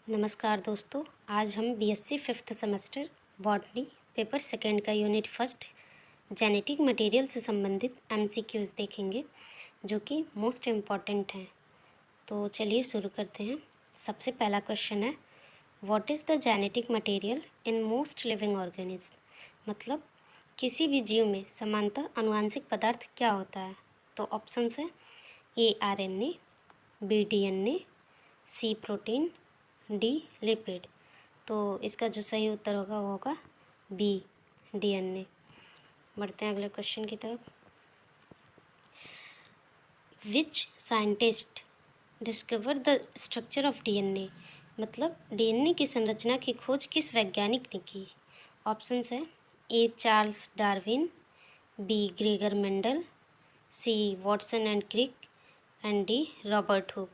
नमस्कार दोस्तों, आज हम BSc fifth semester botany paper second का यूनिट फर्स्ट जेनेटिक मटेरियल से संबंधित एमसीक्यूज़ देखेंगे जो कि मोस्ट इम्पॉर्टेंट हैं। तो चलिए शुरू करते हैं। सबसे पहला क्वेश्चन है, what is the genetic material in most living organism. मतलब किसी भी जीव में सामान्यतः आनुवांशिक पदार्थ क्या होता है। तो ऑप्शंस हैं ए आरएनए, बी डीएनए, सी प्रोटीन, डी लिपिड। तो इसका जो सही उत्तर होगा वो होगा बी डीएनए। बढ़ते हैं अगले क्वेश्चन की तरफ। Which scientist discover the structure of DNA. मतलब डीएनए की संरचना की खोज किस वैज्ञानिक ने की। ऑप्शंस है A Charles Darwin, B Gregor Mendel, C Watson and Crick and D Robert Hooke.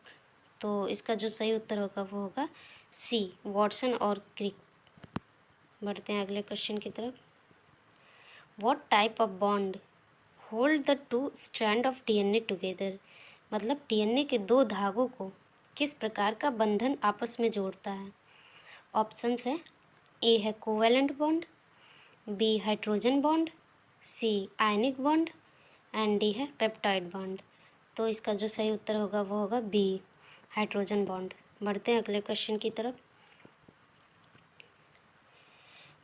तो इसका जो सही उत्तर होगा वो होगा सी वॉटसन और क्रिक। बढ़ते हैं अगले क्वेश्चन की तरफ। What type of bond hold the two strand of DNA together. मतलब डीएनए के दो धागों को किस प्रकार का बंधन आपस में जोड़ता है। ऑप्शंस है ए है covalent bond, B hydrogen bond, C ionic bond and D है पेप्टाइड बॉन्ड। तो इसका जो सही उत्तर होगा वो होगा बी हाइड्रोजन बॉन्ड। बढ़ते हैं अगले क्वेश्चन की तरफ।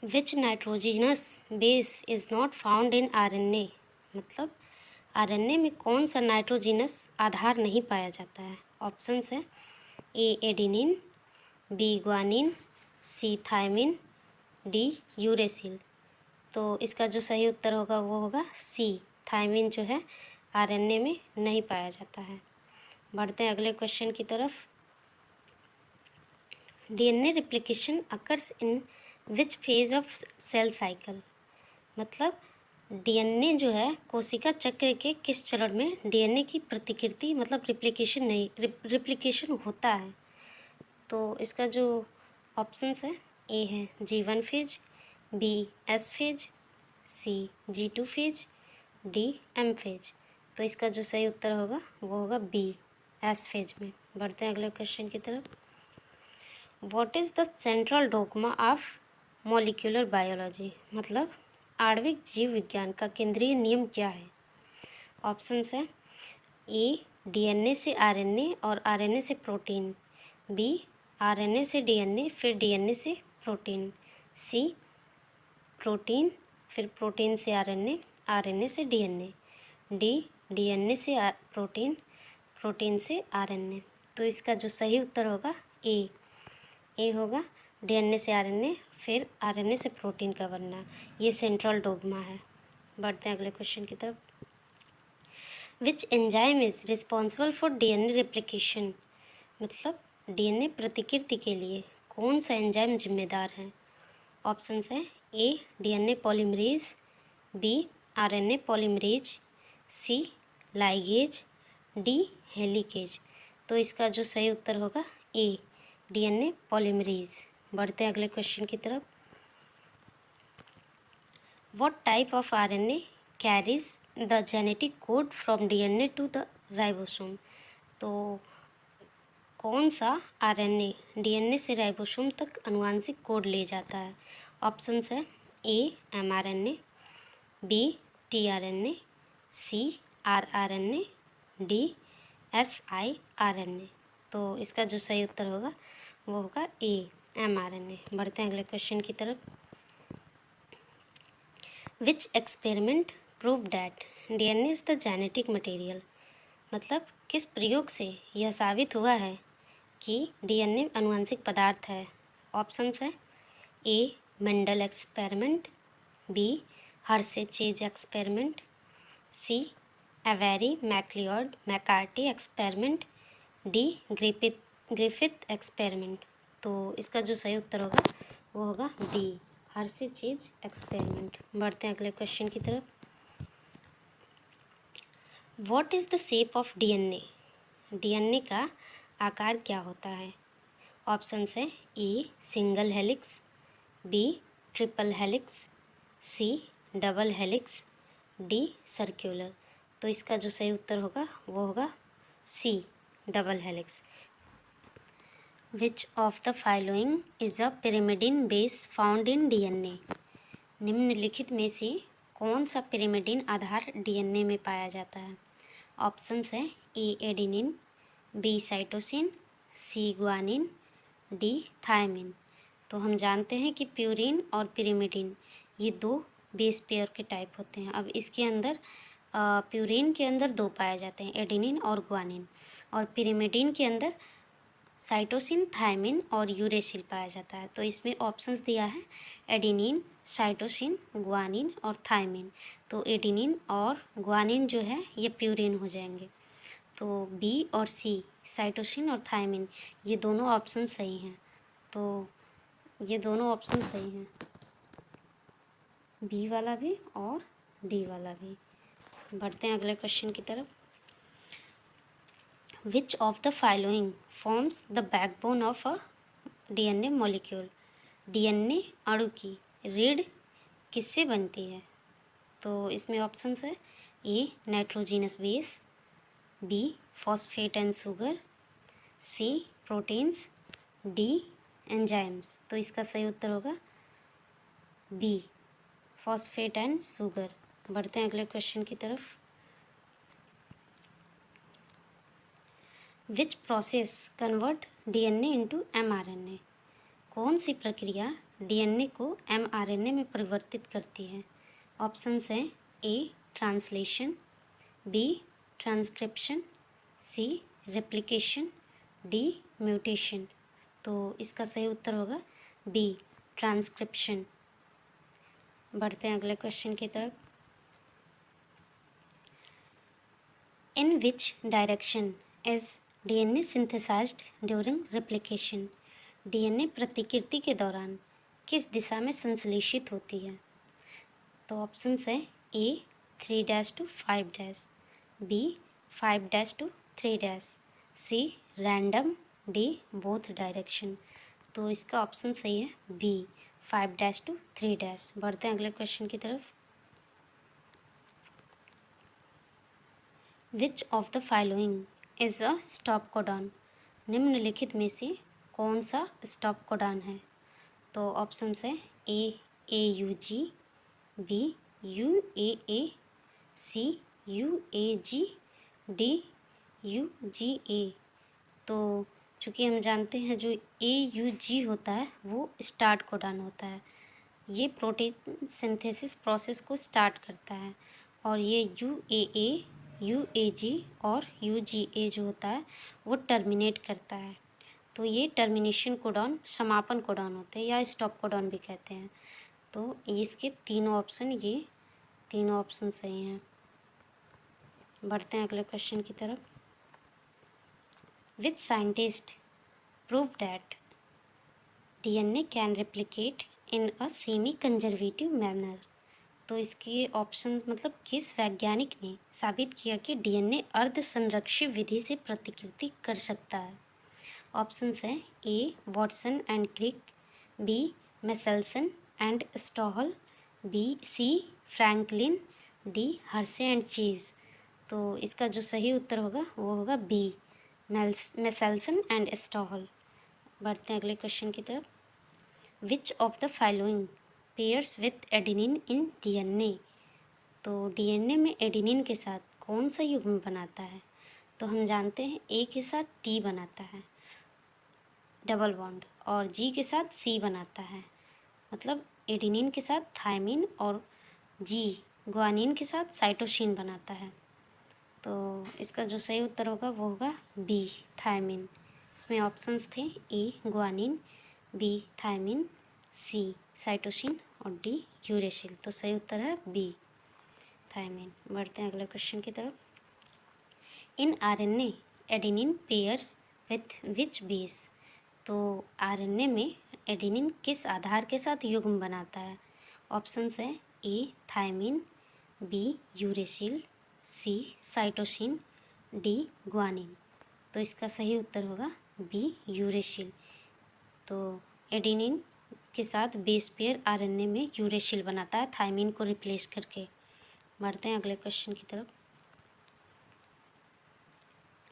Which nitrogenous base is not found in RNA. मतलब आरएनए में कौन सा नाइट्रोजिनस आधार नहीं पाया जाता है। ऑप्शंस है ए एडिनिन, बी ग्वानिन, सी थायमिन, डी यूरेसिल। तो इसका जो सही उत्तर होगा वो होगा सी थायमिन जो है आरएनए में नहीं पाया जाता है। बढ़ते हैं अगले क्वेश्चन की तरफ। DNA replication occurs in which phase of cell cycle. मतलब डीएनए जो है कोशिका चक्र के किस चरण में डीएनए की प्रतिकृति मतलब रिप्लिकेशन होता है। तो इसका जो ऑप्शंस है ए है G1 phase, B S phase, C G2 phase, D M phase. तो इसका जो सही उत्तर होगा वो होगा बी एस फेज में। बढ़ते हैं अगले क्वेश्चन की तरफ। What is the central dogma of molecular biology. मतलब आणविक जीव विज्ञान का केंद्रीय नियम क्या है। ऑप्शंस है ए डीएनए से आरएनए और आरएनए से प्रोटीन, बी आरएनए से डीएनए फिर डीएनए से प्रोटीन, सी प्रोटीन फिर प्रोटीन से आरएनए, आरएनए से डीएनए, डी डीएनए से प्रोटीन, प्रोटीन से आरएनए। तो इसका जो सही उत्तर होगा ए होगा डीएनए से आरएनए फिर आरएनए से प्रोटीन का बनना। ये सेंट्रल डोगमा है। बढ़ते हैं अगले क्वेश्चन की तरफ। Which enzyme is responsible for DNA replication. मतलब डीएनए प्रतिकृति के लिए कौन सा एंजाइम जिम्मेदार है। ऑप्शंस है A DNA polymerase, B RNA polymerase, C ligase, D helicase. तो इसका जो सही उत्तर होगा ए डीएनए पॉलीमरेज। बढ़ते हैं अगले क्वेश्चन की तरफ। What type of RNA carries the genetic code from DNA to the ribosome. तो कौन सा आरएनए डीएनए से राइबोसोम तक आनुवांशिक कोड ले जाता है। ऑप्शंस है ए एमआरएनए, बी टीआरएनए, सी आरआरएनए, डी एसआईआरएनए। तो इसका जो सही उत्तर होगा वो होगा ए एमआरएनए। बढ़ते हैं अगले क्वेश्चन की तरफ। Which experiment prove that DNA is the genetic material. मतलब किस प्रयोग से यह साबित हुआ है कि डीएनए आनुवंशिक पदार्थ है। ऑप्शंस है A Mendel experiment, B Hershey Chase experiment, C Avery MacLeod McCarty experiment, D Griffith experiment. तो इसका जो सही उत्तर होगा वो होगा डी हर्शे-चेज एक्सपेरिमेंट। बढ़ते हैं अगले क्वेश्चन की तरफ। What is the shape of DNA. DNA का आकार क्या होता है। ऑप्शंस है A single helix, B triple helix, C double helix, D circular. तो इसका जो सही उत्तर होगा वो होगा C double helix. Which of the following is a pyrimidine base found in DNA. निम्नलिखित में से कौन सा पिरिमिडिन आधार डीएनए में पाया जाता है? ऑप्शंस है A adenine, B cytosine, C guanine, D thymine. तो हम जानते हैं कि प्यूरिन और पिरिमिडिन ये दो बेस पेयर के टाइप होते हैं। अब इसके अंदर प्यूरिन के अंदर दो पाए जाते हैं, एडेनिन और गुआनिन, और पिरिमिडिन के अंदर साइटोसिन, थायमिन और यूरेसिल पाया जाता है। तो इसमें ऑप्शंस दिया है एडेनिन, साइटोसिन, गुआनिन और थायमिन। तो एडेनिन और गुआनिन जो है ये प्यूरिन हो जाएंगे। तो बी और सी, साइटोसिन और थायमिन, ये दोनों ऑप्शन सही हैं। तो ये दोनों ऑप्शन सही हैं, बी वाला भी और डी वाला भी। बढ़ते हैं अगले क्वेश्चन की तरफ। Which of the following forms the backbone of a DNA molecule. DNA अणु की रीढ़ किससे बनती है? तो इसमें ऑप्शंस है A nitrogenous base, B phosphate and sugar, C proteins, D enzymes. तो इसका सही उत्तर होगा बी फॉस्फेट एंड शुगर। बढ़ते हैं अगले क्वेश्चन की तरफ। Which process convert DNA into mRNA. कौन सी प्रक्रिया डीएनए को एमआरएनए में परिवर्तित करती है? ऑप्शंस हैं ए ट्रांसलेशन, बी ट्रांसक्रिप्शन, सी रेप्लिकेशन, डी म्यूटेशन। तो इसका सही उत्तर होगा बी ट्रांसक्रिप्शन। बढ़ते हैं अगले क्वेश्चन की तरफ। In which direction is DNA synthesized during replication. DNA प्रतिकृति के दौरान किस दिशा में संश्लेषित होती है? तो ऑप्शंस है A 3' to 5', B 5' to 3', C random, D both direction. तो इसका ऑप्शन सही है बी 5' to 3'। बढ़ते हैं अगले क्वेश्चन की तरफ। Which of the following is a stop codon. निम्नलिखित में से कौन सा स्टॉप कोडॉन है? तो ऑप्शंस है A U G, B U A, C U A G, D U G A. तो चूँकि हम जानते हैं जो AUG होता है वो स्टार्ट कोडॉन होता है, ये प्रोटीन सिंथेसिस प्रोसेस को स्टार्ट करता है, और ये UAA, UAG और UGA जो होता है वो टर्मिनेट करता है। तो ये टर्मिनेशन कोडॉन, समापन कोडॉन होते हैं या स्टॉप कोडॉन भी कहते हैं। तो इसके तीनों ऑप्शन, ये तीनों ऑप्शन सही हैं। बढ़ते हैं अगले क्वेश्चन की तरफ। Which scientist proved that DNA can replicate in a semi-conservative manner। तो इसके ऑप्शन मतलब किस वैज्ञानिक ने साबित किया कि डीएनए अर्ध संरक्षित विधि से प्रतिकृति कर सकता है? ऑप्शंस हैं A Watson and Crick, B Meselson and Stahl, B C Franklin, D Hershey and Chase. तो इसका जो सही उत्तर होगा वो होगा बी मेसेल्सन एंड स्टॉहल। बढ़ते हैं अगले क्वेश्चन की तरफ। Which of the following pairs with adenine in DNA. तो डीएनए में एडेनिन के साथ कौन सा युग्म बनाता है? तो हम जानते हैं ए के साथ टी बनाता है डबल बॉन्ड, और जी के साथ सी बनाता है, मतलब एडेनिन के साथ थायमिन और जी गुआनिन के साथ साइटोसिन बनाता है। तो इसका जो सही उत्तर होगा वो होगा बी थायमिन। इसमें ऑप्शंस थे ए गुआनिन, बी थायमिन, सी साइटोसिन और डी यूरेसिल। तो सही उत्तर है बी थायमिन। बढ़ते हैं अगले क्वेश्चन की तरफ। In RNA adenine pairs with which base. तो आरएनए में एडेनिन किस आधार के साथ युग्म बनाता है? ऑप्शंस है A thymine, B uracil, C cytosine, D guanine. तो इसका सही उत्तर होगा बी यूरेसिल। तो एडेनिन के साथ बेस पेयर आरएनए में यूरेसिल बनाता है थायमिन को रिप्लेस करके। बढ़ते हैं अगले क्वेश्चन की तरफ।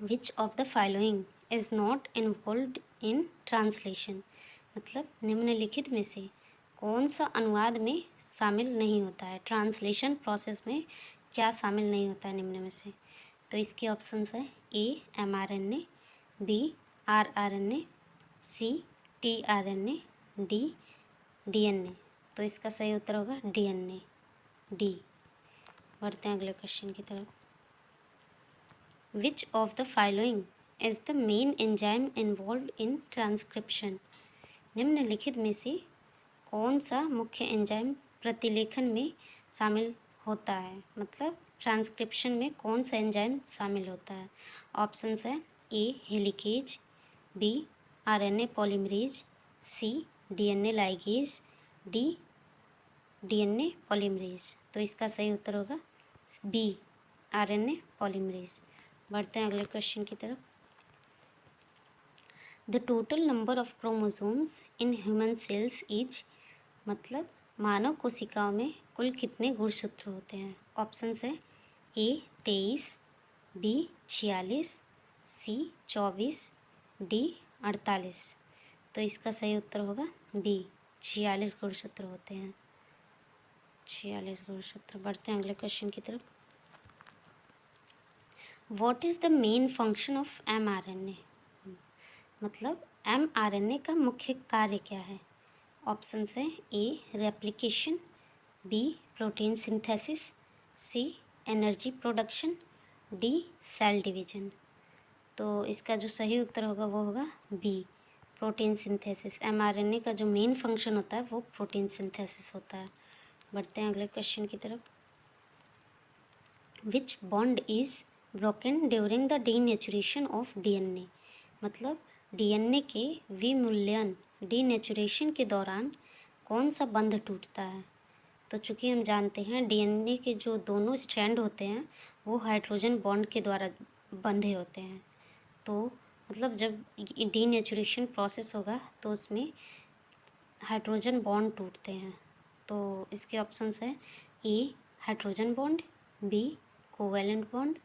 Which of the following is not involved in translation, मतलब निम्नलिखित में से कौन सा अनुवाद में शामिल नहीं होता है, ट्रांसलेशन प्रोसेस में क्या शामिल नहीं होता है निम्न में से। तो इसके ऑप्शंस है ए mRNA, बी rRNA, सी tRNA, डी DNA। तो इसका सही उत्तर होगा DNA, डी। बढ़ते हैं अगले क्वेश्चन की तरफ। Which of the following is the main enzyme involve in transcription, निम्नलिखित में से कौन सा मुख्य एंजाइम प्रतिलेखन में शामिल होता है, मतलब ट्रांसक्रिप्शन में कौन सा एंजाइम शामिल होता है। ऑप्शंस है ए हेलिकेज, बी RNA पॉलीमरेज, सी DNA ligase, D DNA polymerase. तो इसका सही उत्तर होगा बी RNA पॉलीमरेज। बढ़ते हैं अगले क्वेश्चन की तरफ। The total number of chromosomes in human cells is, मतलब मानव कोशिकाओं में कुल कितने गुणसूत्र होते हैं। ऑप्शंस है ए 23, बी 46, सी 24, डी 48। तो इसका सही उत्तर होगा बी 46 गुणसूत्र होते हैं, 46 गुणसूत्र। बढ़ते हैं अगले क्वेश्चन की तरफ। What is the main function of mRNA, मतलब mRNA का मुख्य कार्य क्या है। ऑप्शंस है A replication, B protein synthesis, C energy production, D cell division. तो इसका जो सही उत्तर होगा वो होगा बी प्रोटीन सिंथेसिस। mRNA का जो मेन फंक्शन होता है वो प्रोटीन सिंथेसिस होता है। बढ़ते हैं अगले क्वेश्चन की तरफ। विच bond is broken during the denaturation of DNA, मतलब DNA के विमूल्यन डीनेचुरेशन के दौरान कौन सा बंध टूटता है। तो चूँकि हम जानते हैं DNA के जो दोनों स्ट्रैंड होते हैं वो हाइड्रोजन बॉन्ड के द्वारा बंधे होते हैं। तो मतलब जब डीनेचुरेशन प्रोसेस होगा तो उसमें हाइड्रोजन बॉन्ड टूटते हैं। तो इसके ऑप्शंस है A hydrogen bond, B covalent bond,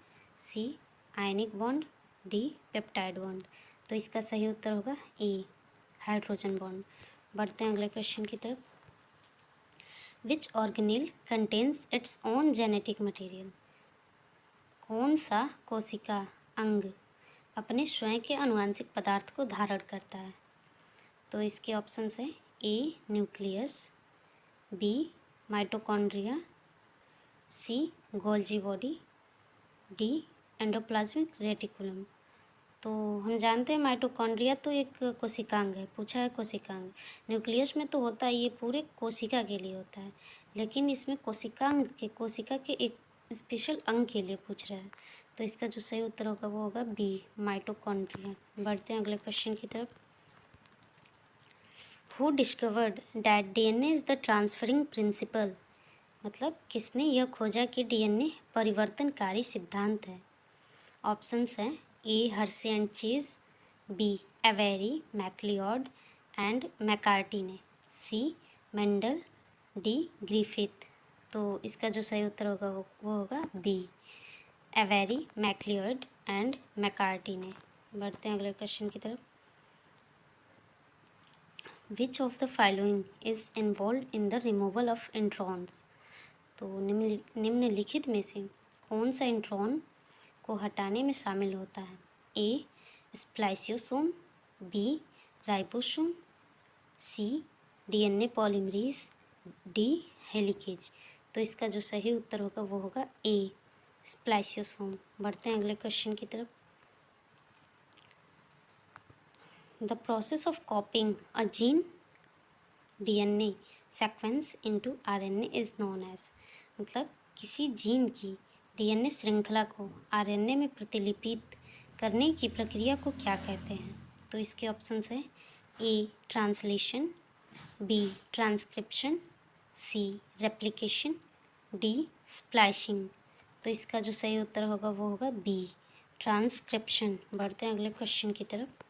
C ionic bond, D peptide bond. तो इसका सही उत्तर होगा ए हाइड्रोजन बॉन्ड। बढ़ते हैं अगले क्वेश्चन की तरफ। विच organelle contains its own genetic material, कौन सा कोशिका अंग अपने स्वयं के आनुवंशिक पदार्थ को धारण करता है। तो इसके ऑप्शंस है A nucleus, B mitochondria, C Golgi body, D endoplasmic reticulum. तो हम जानते हैं माइटोकॉन्ड्रिया तो एक कोशिकांग है, पूछा है कोशिकांग। न्यूक्लियस में तो होता है, ये पूरे कोशिका के लिए होता है, लेकिन इसमें कोशिका के एक स्पेशल अंग के लिए पूछ रहा है। तो इसका जो सही उत्तर होगा वो होगा बी माइटोकॉन्ड्रिया। बढ़ते हैं अगले क्वेश्चन की तरफ। Who discovered that DNA is the transferring principle, मतलब किसने यह खोजा कि DNA परिवर्तनकारी सिद्धांत है। ऑप्शंस हैं A Hershey and Chase, B Avery, MacLeod and McCarty ने, सी मेंडल, डी ग्रिफिथ। तो इसका जो सही उत्तर होगा वो होगा B Avery, MacLeod and McCarty ने। बढ़ते हैं अगले क्वेश्चन की तरफ। Which of the following is involve in the removal of introns, तो निम्नलिखित में से कौन सा इंट्रॉन को हटाने में शामिल होता है। ए स्प्लाइसियोसोम, बी राइबोसोम, सी DNA पॉलीमरेज, डी हेलिकेज। तो इसका जो सही उत्तर होगा वो होगा ए स्प्लाइसियोसोम। बढ़ते हैं अगले क्वेश्चन की तरफ। The process of copying a gene DNA sequence into RNA is known as, मतलब किसी जीन की DNA श्रृंखला को RNA में प्रतिलिपित करने की प्रक्रिया को क्या कहते हैं। तो इसके ऑप्शंस है ए ट्रांसलेशन, बी ट्रांसक्रिप्शन, सी रेप्लिकेशन, डी स्प्लाइशिंग। तो इसका जो सही उत्तर होगा वो होगा बी ट्रांसक्रिप्शन। बढ़ते हैं अगले क्वेश्चन की तरफ।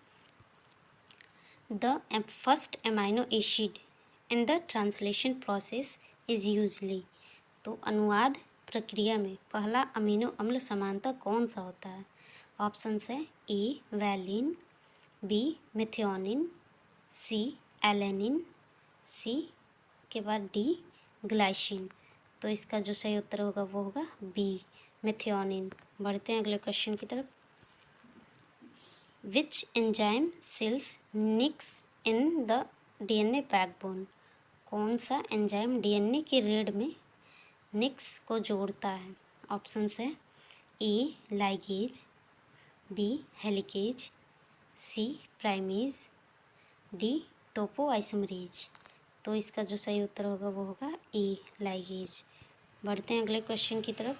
The first amino acid in the translation process is usually, तो अनुवाद प्रक्रिया में पहला अमीनो अम्ल समानता कौन सा होता है। ऑप्शंस है ए वैलिन, बी मेथियोनिन, सी एलेनिन, सी के बाद डी ग्लाइसिन। तो इसका जो सही उत्तर होगा वो होगा बी मेथियोनिन। बढ़ते हैं अगले क्वेश्चन की तरफ। Which enzyme seals nicks in the DNA backbone. कौन सा एंजाइम डीएनए के रीढ़ में निक्स को जोड़ता है? ऑप्शंस है ए लाइगेज, बी हेलिकेज, सी प्राइमेज, डी टोपोआइसोमरेज। तो इसका जो सही उत्तर होगा वो होगा ए लाइगेज। बढ़ते हैं अगले क्वेश्चन की तरफ।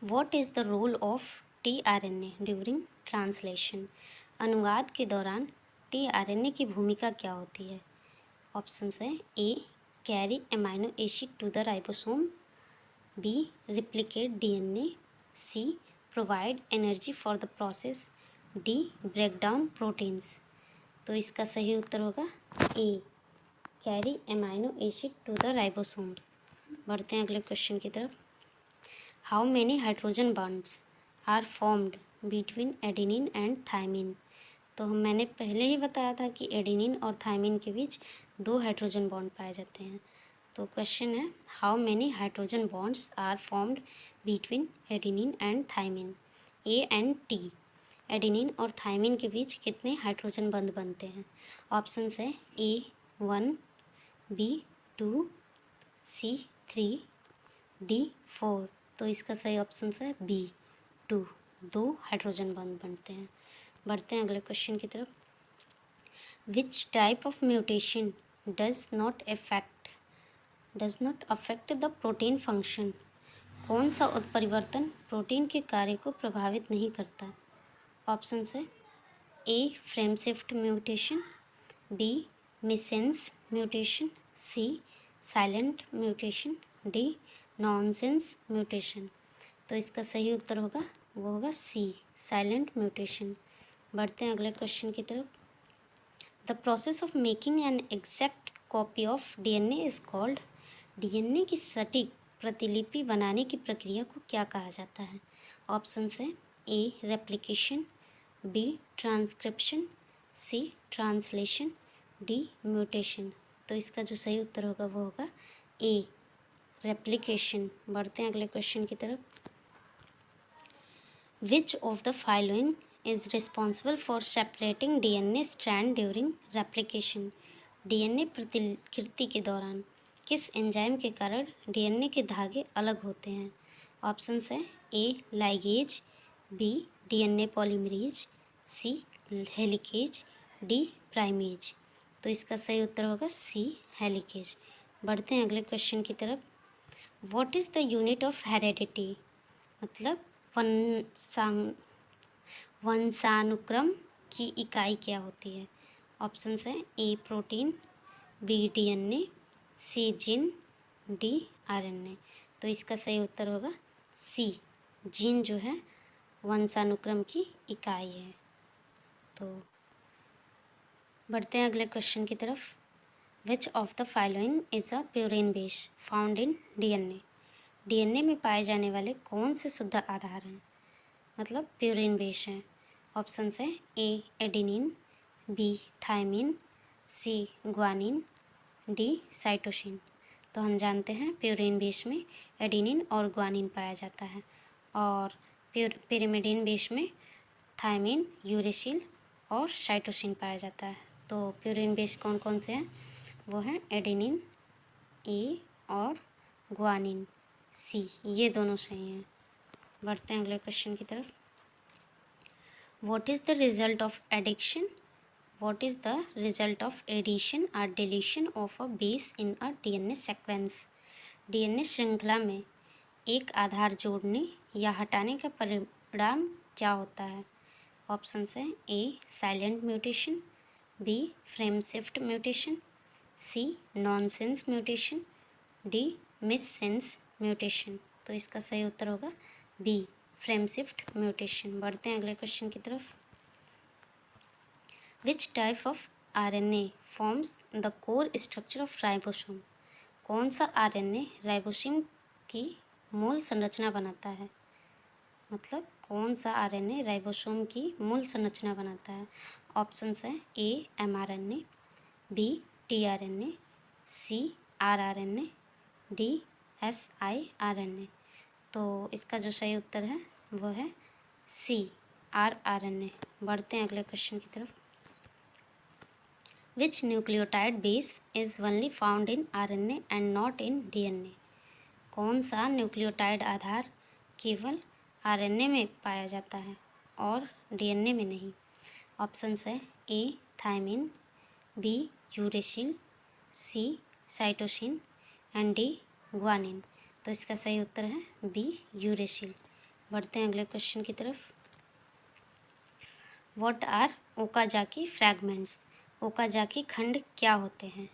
What is the role of tRNA during translation. अनुवाद के दौरान टीआरएनए की भूमिका क्या होती है? ऑप्शंस है A carry amino acid to the ribosome, B replicate DNA, C provide energy for the process, D break down proteins. तो इसका सही उत्तर होगा A carry amino acid to the ribosomes. बढ़ते हैं अगले क्वेश्चन की तरफ। How many hydrogen bonds are formed between adenine and thymine. तो मैंने पहले ही बताया था कि एडेनिन और थायमिन के बीच 2 हाइड्रोजन बॉन्ड पाए जाते हैं। तो क्वेश्चन है how many hydrogen bonds are formed between adenine and thymine. A and T adenine और थायमिन के बीच कितने हाइड्रोजन बंध बनते हैं? ऑप्शंस है ए 1, बी 2, सी 3, डी 4। तो इसका सही ऑप्शन है बी 2, 2 हाइड्रोजन बंध बनते हैं। बढ़ते हैं अगले क्वेश्चन की तरफ। Which type of mutation does not affect the protein function. कौन सा उत्परिवर्तन प्रोटीन के कार्य को प्रभावित नहीं करता? ऑप्शंस है A frame shift mutation, B missense mutation, C silent mutation, D nonsense mutation. तो इसका सही उत्तर होगा वो होगा सी साइलेंट म्यूटेशन। बढ़ते हैं अगले क्वेश्चन की तरफ। The process of making an exact copy of DNA is called. DNA की सटीक प्रतिलिपि बनाने की प्रक्रिया को क्या कहा जाता है? ऑप्शंस है A replication, B transcription, see translation, D mutation. तो इसका जो सही उत्तर होगा वो होगा ए रेप्लिकेशन। बढ़ते हैं अगले क्वेश्चन की तरफ। Which of the following is responsible for separating DNA strand during replication. DNA प्रतिकृति के दौरान किस एंजाइम के कारण डीएनए के धागे अलग होते हैं? ऑप्शंस है ए लाइगेज, बी डीएनए पॉलीमरेज, सी हेलिकेज, डी प्राइमेज। तो इसका सही उत्तर होगा सी हेलिकेज। बढ़ते हैं अगले क्वेश्चन की तरफ। What is the unit of heredity. मतलब वंशानुक्रम की इकाई क्या होती है? ऑप्शंस है A protein, B DNA, C gene, D RNA. तो इसका सही उत्तर होगा सी जीन जो है वंशानुक्रम की इकाई है। तो बढ़ते हैं अगले क्वेश्चन की तरफ। Which of the following is a purine base found in DNA. DNA में पाए जाने वाले कौन से शुद्ध आधार हैं, मतलब प्यूरिन बेस हैं? ऑप्शंस है A adenine, B thiamine, C guanine, D cytosine. तो हम जानते हैं प्यूरिन बेस में एडेनिन और ग्वानिन पाया जाता है और पिरिमिडिन बेस में थायमिन, यूरेसिल और साइटोसिन पाया जाता है। तो प्यूरिन बेस कौन कौन से हैं? वो हैं एडेनिन ए और ग्वानिन सी, ये दोनों सही हैं। बढ़ते हैं अगले क्वेश्चन की तरफ। What is the result of addiction? What is the result of addition और deletion of a base in a DNA sequence. DNA श्रृंखला में एक आधार जोड़ने या हटाने का परिणाम क्या होता है? ऑप्शंस है A silent mutation, B frame shift mutation, C nonsense mutation, D missense mutation. तो इसका सही उत्तर होगा बी फ्रेम शिफ्ट म्यूटेशन। बढ़ते हैं अगले क्वेश्चन की तरफ। Which type of RNA forms the core structure of ribosome. कौन सा आरएनए राइबोसोम की मूल संरचना बनाता है? मतलब कौन सा आरएनए राइबोसोम की मूल संरचना बनाता है? ऑप्शंस है ए एमआरएनए, बी टीआरएनए, सी आरआरएनए, डी एसआईआरएनए। तो इसका जो सही उत्तर है वो है सी आरआरएनए। बढ़ते हैं अगले क्वेश्चन की तरफ। Which nucleotide base is only found in RNA and not in DNA? कौन सा न्यूक्लियोटाइड आधार केवल आरएनए में पाया जाता है और डीएनए में नहीं? ऑप्शंस है A thymine, B uracil, C cytosine and D guanine. तो इसका सही उत्तर है बी यूरेसिल। बढ़ते हैं अगले क्वेश्चन की तरफ। What are Okazaki fragments? Okazaki खंड क्या होते हैं?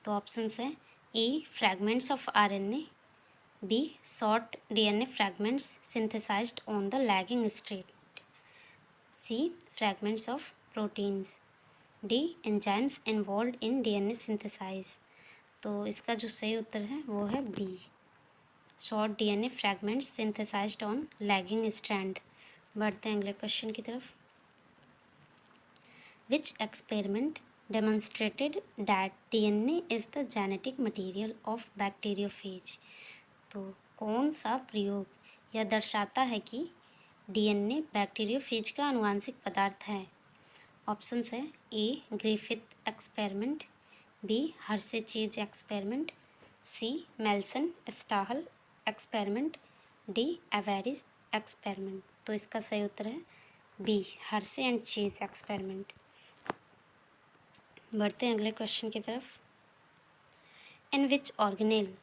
तो ऑप्शंस है A fragments of RNA, B short DNA fragments synthesized on the lagging state, C fragments of proteins, D enzymes involve in DNA synthesize. तो इसका जो सही उत्तर है वो है B short DNA fragments synthesized on lagging strand. बढ़ते हैं अगले क्वेश्चन की तरफ। Which experiment demonstrated that DNA is the genetic material of bacteriophage? तो कौन सा प्रयोग यह दर्शाता है कि डीएनए बैक्टीरियोफेज का आनुवांशिक पदार्थ है? ऑप्शंस है A Griffith experiment, B Hershey Chase experiment, C Meselson Stahl experiment, D Avery's experiment. तो इसका सही उत्तर है B Hershey and Chase experiment. बढ़ते हैं अगले क्वेश्चन की तरफ। In which organelle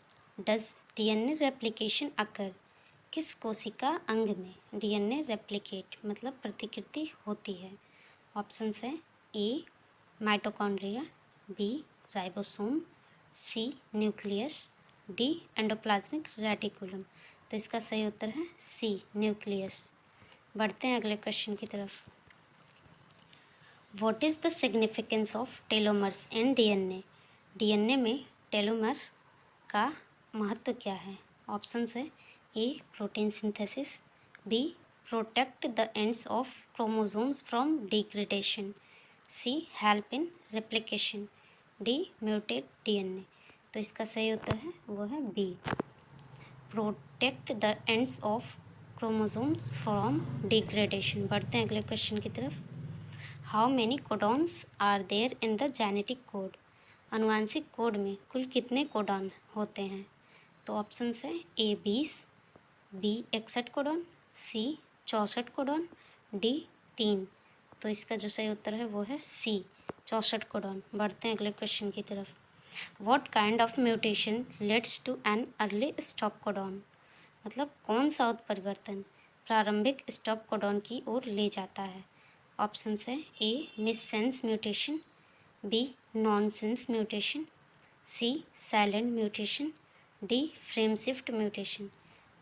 does DNA replication occur? किस कोशिका अंग में डीएनए रेप्लिकेट मतलब प्रतिकृति होती है? ऑप्शंस है ए माइटोकॉन्ड्रिया, बी राइबोसोम, सी न्यूक्लियस, डी एंडोप्लाज्मिक रेटिकुलम। तो इसका सही उत्तर है सी न्यूक्लियस। बढ़ते हैं अगले क्वेश्चन की तरफ। What is the significance of telomeres in DNA? DNA में टेलोमर का महत्व क्या है? ऑप्शंस है A protein synthesis, B protect the ends of chromosomes from degradation, C help in replication, D mutate DNA. तो इसका सही उत्तर है वो है B protect the ends of chromosomes from degradation. बढ़ते हैं अगले क्वेश्चन की तरफ। How many codons are there in the genetic code? आनुवांशिक कोड में कुल कितने कोडॉन होते हैं? तो ऑप्शंस है ए 20, बी 61 कोडॉन, सी 64 कोडॉन, डी 3। तो इसका जो सही उत्तर है वो है सी 64 कोडॉन। बढ़ते हैं अगले क्वेश्चन की तरफ। What kind of mutation leads to an early stop codon? मतलब कौन सा उत्परिवर्तन प्रारंभिक स्टॉप कोडॉन की ओर ले जाता है? ऑप्शंस है A missense mutation, B nonsense mutation, C silent mutation, D frame shift mutation.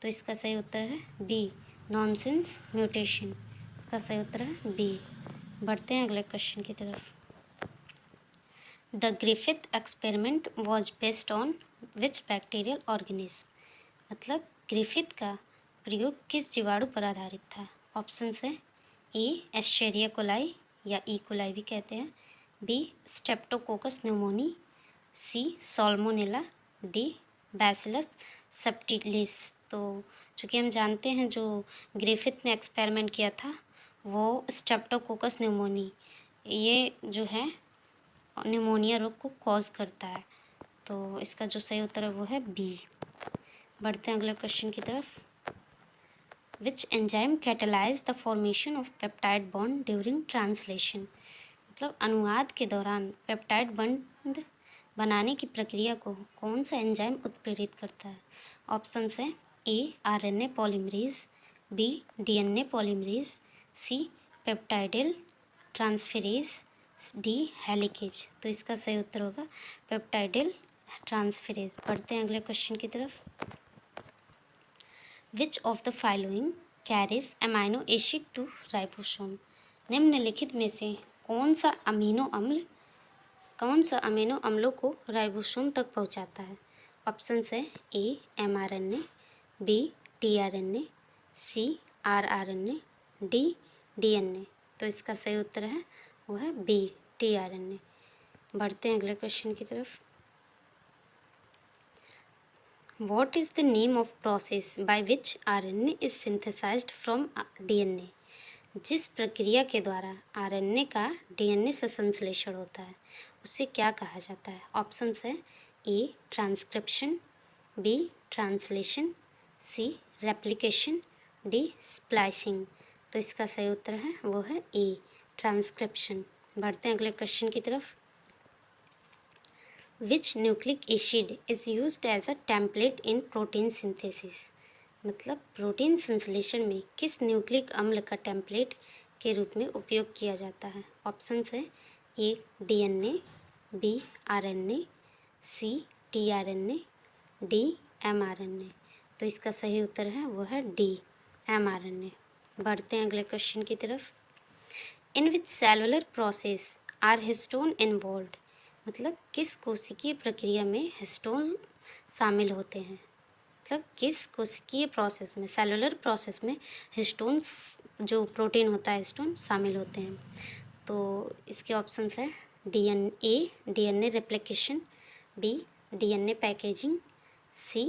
तो इसका सही उत्तर है बी नॉनसेंस म्यूटेशन। इसका सही उत्तर है बी। बढ़ते हैं अगले क्वेश्चन की तरफ। The Griffith experiment was based on which bacterial organism? मतलब ग्रिफिथ का प्रयोग किस जीवाणु पर आधारित था? ऑप्शंस है ए एस्चेरिया कोलाई या ई कोलाई भी कहते हैं, बी स्ट्रेप्टोकोकस न्यूमोनी, सी सॉल्मोनेला, डी बैसिलस सब्टिलिस। तो चूँकि हम जानते हैं जो ग्रिफिथ ने एक्सपेरिमेंट किया था वो स्ट्रेप्टोकोकस न्यूमोनी, ये जो है न्यूमोनिया रोग को कॉज करता है। तो इसका जो सही उत्तर है वो है बी। बढ़ते हैं अगले क्वेश्चन की तरफ। Which enzyme catalyse the formation of peptide bond during translation? मतलब अनुवाद के दौरान पेप्टाइड बॉन्ड बनाने की प्रक्रिया को कौन सा एंजाइम उत्प्रेरित करता है? ऑप्शंस है A RNA polymerase, B DNA polymerase, C peptidyl transferase, D helicase. तो इसका सही उत्तर होगा पेप्टाइडल ट्रांसफेरेज। बढ़ते हैं अगले क्वेश्चन की तरफ। Which of the following carries amino acid to ribosome? निम्नलिखित में से कौन सा अमीनो अम्लों को राइबोसोम तक पहुंचाता है? ऑप्शंस है ए एमआरएनए, बी टीआरएनए, सी rRNA, D DNA। तो इसका सही उत्तर है वो है B tRNA। बढ़ते हैं अगले क्वेश्चन की तरफ। What is the name of process by which RNA is synthesized from DNA? जिस प्रक्रिया के द्वारा RNA का DNA से संश्लेषण होता है उसे क्या कहा जाता है? ऑप्शंस है A transcription, B translation, C replication, D splicing. तो इसका सही उत्तर है वो है A ट्रांसक्रिप्शन। बढ़ते हैं अगले क्वेश्चन की तरफ। Which nucleic acid is used as a template in protein synthesis? मतलब प्रोटीन संश्लेषण में किस न्यूक्लिक अम्ल का टेम्पलेट के रूप में उपयोग किया जाता है? ऑप्शंस है ए DNA, B RNA, C tRNA, D mRNA। तो इसका सही उत्तर है वो है D mRNA। बढ़ते हैं अगले क्वेश्चन की तरफ। In which cellular process are histone involved? मतलब किस कोशिकीय प्रक्रिया में हिस्टोन शामिल होते हैं? मतलब किस कोशिकीय प्रोसेस में, सेलुलर प्रोसेस में हिस्टोन जो प्रोटीन होता है हिस्टोन शामिल होते हैं? तो इसके ऑप्शंस है DNA replication, B DNA packaging, C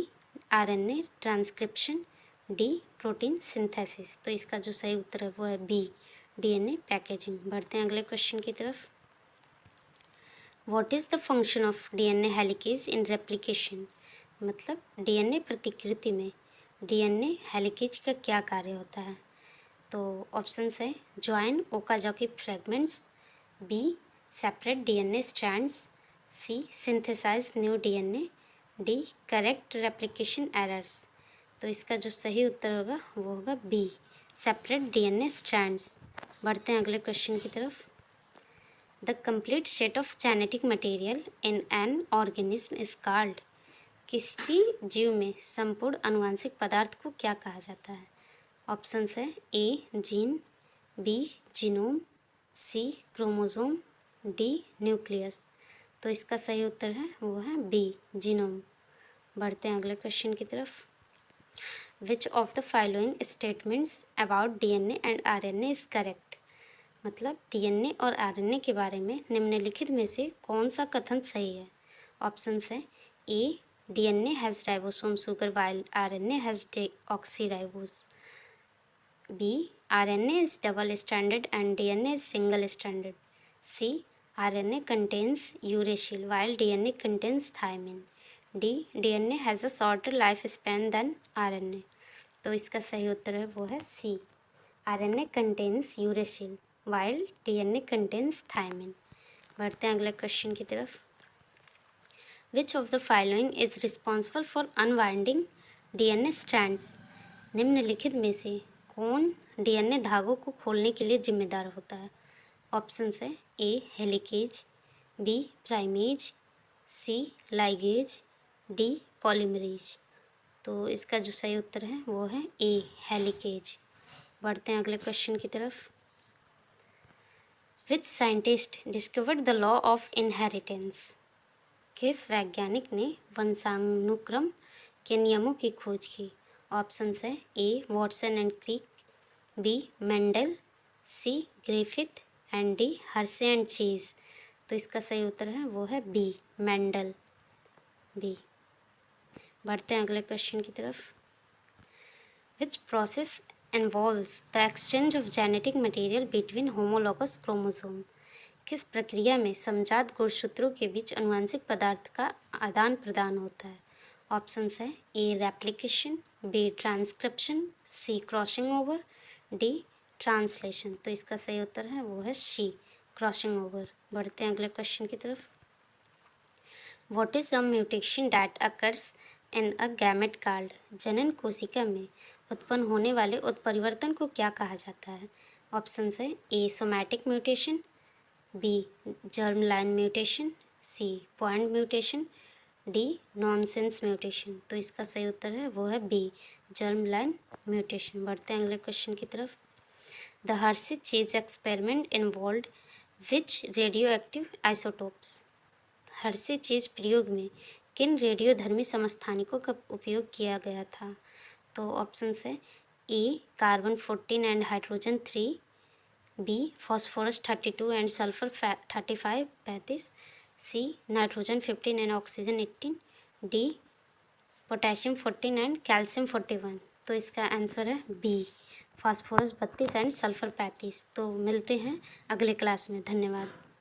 RNA transcription, D protein synthesis. तो इसका जो सही उत्तर है वो है B DNA पैकेजिंग। बढ़ते हैं अगले क्वेश्चन की तरफ। What is the function of DNA helicase in replication? मतलब DNA प्रतिकृति में DNA हेलिकेज का क्या कार्य होता है? तो ऑप्शंस है join Okazaki fragments, B separate DNA strands, C synthesise new DNA, D correct replication errors. तो इसका जो सही उत्तर होगा वो होगा B सेपरेट DNA स्ट्रैंड्स। बढ़ते हैं अगले क्वेश्चन की तरफ। The complete set of genetic material in an organism is called? किसी जीव में संपूर्ण आनुवंशिक पदार्थ को क्या कहा जाता है? ऑप्शंस है A gene, B genome, C chromosome, D nucleus. तो इसका सही उत्तर है वो है B जीनोम। बढ़ते हैं अगले क्वेश्चन की तरफ। Which of the following statements about DNA and RNA is correct? मतलब DNA और RNA के बारे में निम्नलिखित में से कौन सा कथन सही है? ऑप्शंस है A DNA has ribosome sugar while RNA has oxyribose, B RNA is double standard and DNA is single standard, C RNA contains uracil while DNA contains thymine, D DNA has a shorter life span than RNA। तो इसका सही उत्तर है वो है C RNA contains uracil while DNA contains thymine. बढ़ते हैं अगले क्वेश्चन की तरफ। Which of the following is responsible for unwinding DNA strands? निम्नलिखित में से कौन DNA धागों को खोलने के लिए जिम्मेदार होता है? ऑप्शंस है A helicase, B primase, C ligase, D polymerase. तो इसका जो सही उत्तर है वो है A हेलिकेज। बढ़ते हैं अगले क्वेश्चन की तरफ। Which scientist discovered the law of inheritance? किस वैज्ञानिक ने वंशानुक्रम के नियमों की खोज की? ऑप्शंस है A Watson and Crick, B Mendel, C Griffith and D Hershey and Chase. तो इसका सही उत्तर है वो है B मेंडल, B। बढ़ते हैं अगले क्वेश्चन की तरफ। Which process involves the exchange of genetic material between homologous chromosome? किस प्रक्रिया में समजात गुणसूत्रों के बीच आनुवंशिक पदार्थ का आदान प्रदान होता है? ऑप्शंस है A replication, B transcription, C crossing over, D translation. तो इसका सही उत्तर है वो है C क्रॉसिंग ओवर। बढ़ते हैं अगले क्वेश्चन की तरफ। What is a mutation that occurs in a gamete card? जनन कोशिका में उत्पन्न होने वाले उत्परिवर्तन को क्या कहा जाता है? ऑप्शंस है A somatic mutation, B germ line mutation, C point mutation, D nonsense mutation. तो इसका सही उत्तर है वो है B जर्म लाइन म्यूटेशन। बढ़ते हैं अगले क्वेश्चन की तरफ। The Hershey chase experiment involved which radio active isotopes? Hershey chase प्रयोग में किन रेडियोधर्मी समस्थानिकों का उपयोग किया गया था? तो ऑप्शंस है A carbon 14 and hydrogen 3, B phosphorus 32 and sulphur 35 35, C nitrogen 15 and oxygen 18, D potassium 14 and calcium 41। तो इसका आंसर है बी फॉस्फोरस 32 एंड सल्फर 35। तो मिलते हैं अगले क्लास में। धन्यवाद।